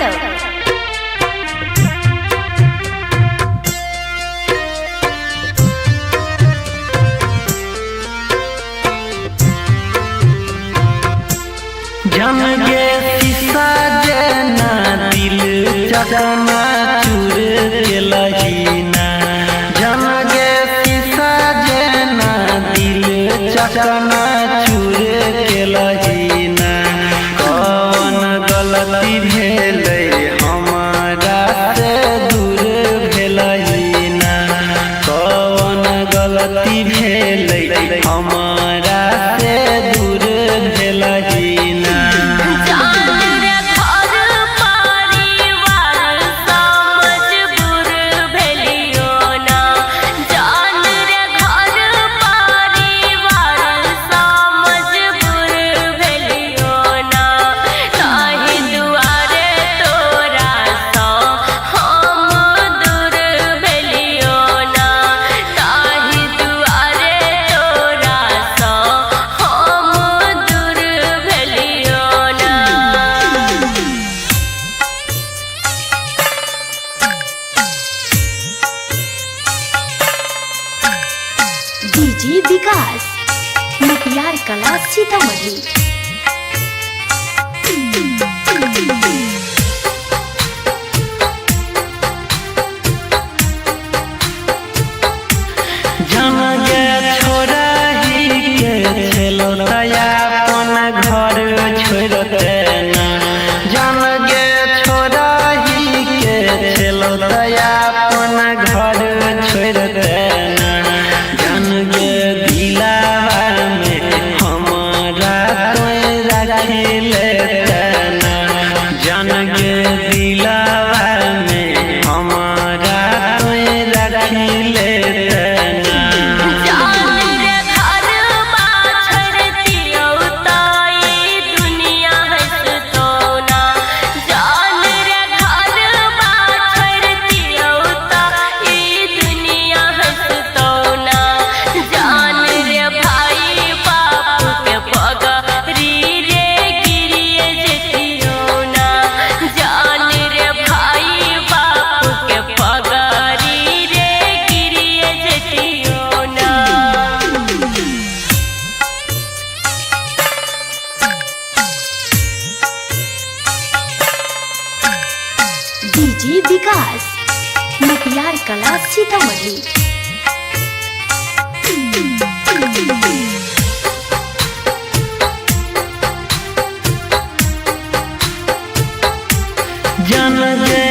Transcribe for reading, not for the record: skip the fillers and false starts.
यादव। जम गे शीशा जना दिल चकना चूर के लहीना। जम गे शीशा जना दिल चकना चूर के लहीना। कौन गलती भेलै हमारा से दूर भेलहीना। कौन गलती भेलै हमारा से दूर भेलहीना। डीजे विकास मुखियार कला सीतामढ़ी। जम गे छोरा ही के छेलो दया अपन घर छोड़ते ना। जम गे छोरा ही के छेलो दया अपन घर छोड़ते ना। जन गे दिलावा में हमारा तोय रखी लेते ना। जन गे दिलावा में हमारा तोय रखी लेते ना। डीजे विकास मुखियार कला सीतामढ़ी। जन गे